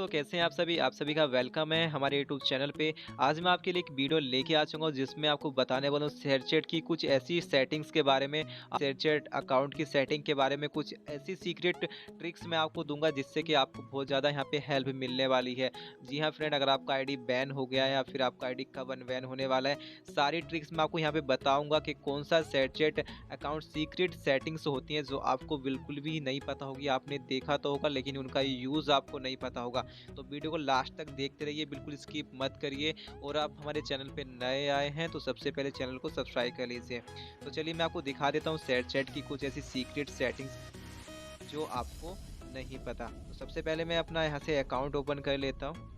कैसे हैं आप सभी का वेलकम है हमारे यूट्यूब चैनल पे। आज मैं आपके लिए एक वीडियो लेके आ चुका हूँ जिसमें आपको बताने वाला हूँ शेयरचैट की कुछ ऐसी सेटिंग्स के बारे में, शेयरचैट अकाउंट की सेटिंग के बारे में कुछ ऐसी सीक्रेट ट्रिक्स मैं आपको दूंगा जिससे कि आपको बहुत ज़्यादा यहाँ पे हेल्प मिलने वाली है। जी हाँ फ्रेंड, अगर आपका आईडी बैन हो गया है या फिर आपका आईडी कब अनबैन होने वाला है, सारी ट्रिक्स मैं आपको यहाँ पे बताऊँगा कि कौन सा शेयरचैट अकाउंट सीक्रेट सेटिंग्स होती हैं जो आपको बिल्कुल भी नहीं पता होगी। आपने देखा तो होगा लेकिन उनका यूज़ आपको नहीं पता होगा। तो वीडियो को लास्ट तक देखते रहिए, बिल्कुल स्किप मत करिए। और आप हमारे चैनल पे नए आए हैं तो सबसे पहले चैनल को सब्सक्राइब कर लीजिए। तो चलिए मैं आपको दिखा देता हूँ शेयरचैट की कुछ ऐसी सीक्रेट सेटिंग्स जो आपको नहीं पता। तो सबसे पहले मैं अपना यहाँ से अकाउंट ओपन कर लेता हूँ।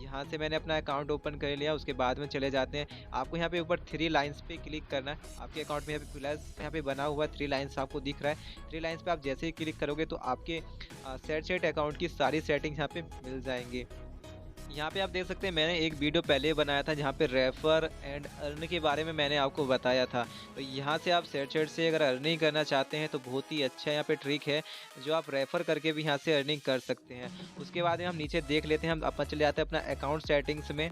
यहाँ से मैंने अपना अकाउंट ओपन कर लिया, उसके बाद में चले जाते हैं। आपको यहाँ पे ऊपर 3 लाइंस पे क्लिक करना है। आपके अकाउंट में यहाँ पे प्लस यहाँ पे बना हुआ 3 लाइंस आपको दिख रहा है। 3 लाइंस पे आप जैसे ही क्लिक करोगे तो आपके शेयरचैट अकाउंट की सारी सेटिंग्स यहाँ पे मिल जाएंगी। यहाँ पे आप देख सकते हैं मैंने एक वीडियो पहले बनाया था जहाँ पे रेफर एंड अर्न के बारे में मैंने आपको बताया था। तो यहाँ से आप शेयरचैट से अगर अर्निंग करना चाहते हैं तो बहुत ही अच्छा यहाँ पे ट्रिक है जो आप रेफर करके भी यहाँ से अर्निंग कर सकते हैं। उसके बाद में हम नीचे देख लेते हैं, हम अपन चले जाते हैं अपना अकाउंट सेटिंग्स में।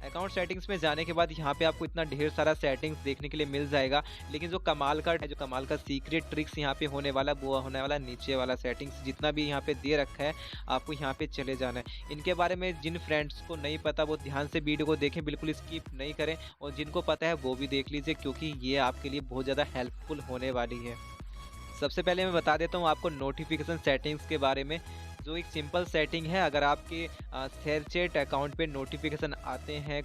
अकाउंट सेटिंग्स में जाने के बाद यहाँ पे आपको इतना ढेर सारा सेटिंग्स देखने के लिए मिल जाएगा, लेकिन जो कमाल का सीक्रेट ट्रिक्स यहाँ पे होने वाला वो होने वाला नीचे वाला सेटिंग्स। जितना भी यहाँ पे दे रखा है आपको यहाँ पे चले जाना है। इनके बारे में जिन फ्रेंड्स को नहीं पता वो ध्यान से वीडियो को देखें, बिल्कुल स्किप नहीं करें, और जिनको पता है वो भी देख लीजिए क्योंकि ये आपके लिए बहुत ज़्यादा हेल्पफुल होने वाली है। सबसे पहले मैं बता देता हूँ आपको नोटिफिकेशन सेटिंग्स के बारे में, जो एक सिंपल सेटिंग है। अगर आपके शेयरचैट अकाउंट पे नोटिफिकेशन आते हैं,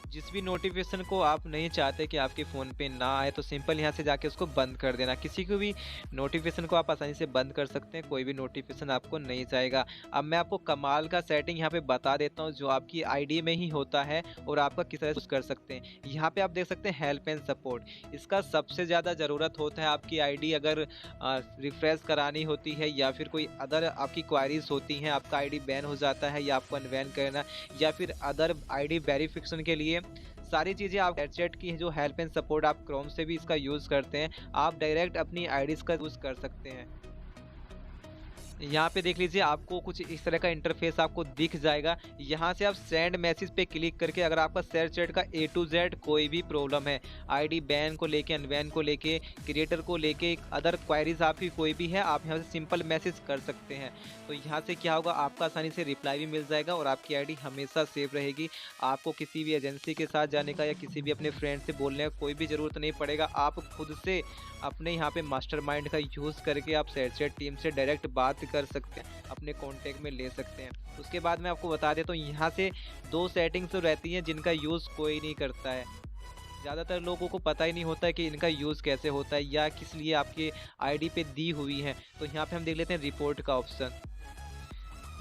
जिस भी नोटिफिकेशन को आप नहीं चाहते कि आपके फ़ोन पे ना आए, तो सिंपल यहाँ से जाके उसको बंद कर देना। किसी को भी नोटिफिकेशन को आप आसानी से बंद कर सकते हैं, कोई भी नोटिफिकेशन आपको नहीं जाएगा। अब मैं आपको कमाल का सेटिंग यहाँ पे बता देता हूँ जो आपकी आईडी में ही होता है और आपका किस तरह यूज़ कर सकते हैं। यहाँ पे आप देख सकते हैं हेल्प एंड सपोर्ट। इसका सबसे ज़्यादा ज़रूरत होता है आपकी आईडी अगर रिफ्रेश करानी होती है या फिर कोई अदर आपकी क्वायरीज होती हैं, आपका आईडी बैन हो जाता है या आपको अनबैन करना, या फिर अदर आईडी वेरिफिकेशन के लिए सारी चीज़ें आप शेयरचैट की जो हेल्प एंड सपोर्ट आप क्रोम से भी इसका यूज़ करते हैं, आप डायरेक्ट अपनी आईडीज़ का यूज़ कर सकते हैं। यहाँ पे देख लीजिए आपको कुछ इस तरह का इंटरफेस आपको दिख जाएगा। यहाँ से आप सेंड मैसेज पे क्लिक करके अगर आपका शेयरचैट का A to Z कोई भी प्रॉब्लम है, आईडी बैन को लेके, अनबैन को लेके, क्रिएटर को लेके, अदर क्वायरीज आपकी कोई भी है, आप यहाँ से सिंपल मैसेज कर सकते हैं। तो यहाँ से क्या होगा, आपका आसानी से रिप्लाई भी मिल जाएगा और आपकी आईडी हमेशा सेफ रहेगी। आपको किसी भी एजेंसी के साथ जाने का या किसी भी अपने फ्रेंड से बोलने का कोई भी ज़रूरत नहीं पड़ेगा। आप खुद से अपने यहाँ पे मास्टरमाइंड का यूज़ करके आप शेयरचैट टीम से डायरेक्ट बात कर सकते हैं, अपने कॉन्टैक्ट में ले सकते हैं। उसके बाद मैं आपको बता देता हूँ यहाँ से 2 सेटिंग्स तो रहती हैं जिनका यूज़ कोई नहीं करता है। ज़्यादातर लोगों को पता ही नहीं होता है कि इनका यूज़ कैसे होता है या किस लिए आपके आईडी पे दी हुई है। तो यहाँ पे हम देख लेते हैं रिपोर्ट का ऑप्शन।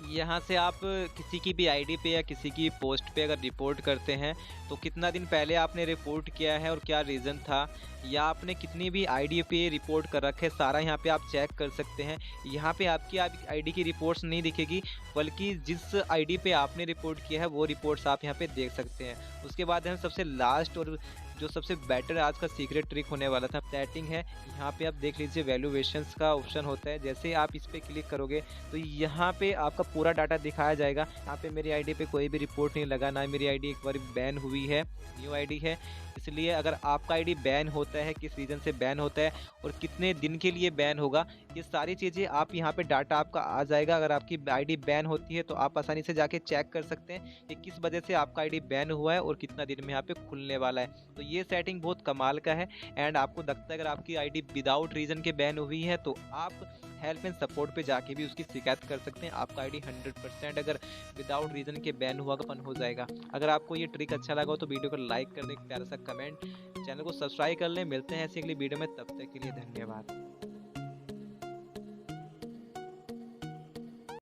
यहाँ से आप किसी की भी आईडी पे या किसी की पोस्ट पे अगर रिपोर्ट करते हैं तो कितना दिन पहले आपने रिपोर्ट किया है और क्या रीज़न था, या आपने कितनी भी आईडी पे रिपोर्ट कर रखे, सारा यहाँ पे आप चेक कर सकते हैं। यहाँ पे आपकी आईडी की रिपोर्ट्स नहीं दिखेगी, बल्कि जिस आईडी पे आपने रिपोर्ट किया है वो रिपोर्ट्स आप यहाँ पे देख सकते हैं। उसके बाद हम सबसे लास्ट और जो सबसे बेटर आज का सीक्रेट ट्रिक होने वाला था, सेटिंग है। यहाँ पे आप देख लीजिए वैल्यूएशंस का ऑप्शन होता है। जैसे आप इस पर क्लिक करोगे तो यहाँ पे आपका पूरा डाटा दिखाया जाएगा। यहाँ पे मेरी आईडी पे कोई भी रिपोर्ट नहीं लगा, ना मेरी आईडी एक बार बैन हुई है, न्यू आईडी है। इसलिए अगर आपका आईडी बैन होता है, किस रीज़न से बैन होता है और कितने दिन के लिए बैन होगा, ये सारी चीज़ें आप यहाँ पे डाटा आपका आ जाएगा। अगर आपकी आईडी बैन होती है तो आप आसानी से जाके चेक कर सकते हैं कि किस वजह से आपका आईडी बैन हुआ है और कितना दिन में यहाँ पे खुलने वाला है। तो ये सेटिंग बहुत कमाल का है। एंड आपको लगता है अगर आपकी आईडी विदाउट रीज़न के बैन हुई है तो आप हेल्प एंड सपोर्ट पे जाके भी उसकी शिकायत कर सकते हैं। आपका आईडी 100% अगर विदाउट रीज़न के बैन हुआ हो जाएगा। अगर आपको ये ट्रिक अच्छा लगा हो तो वीडियो को लाइक कर दें, एक प्यारा सा कमेंट, चैनल को सब्सक्राइब कर लें। मिलते हैं ऐसी अगली वीडियो में, तब तक के लिए धन्यवाद।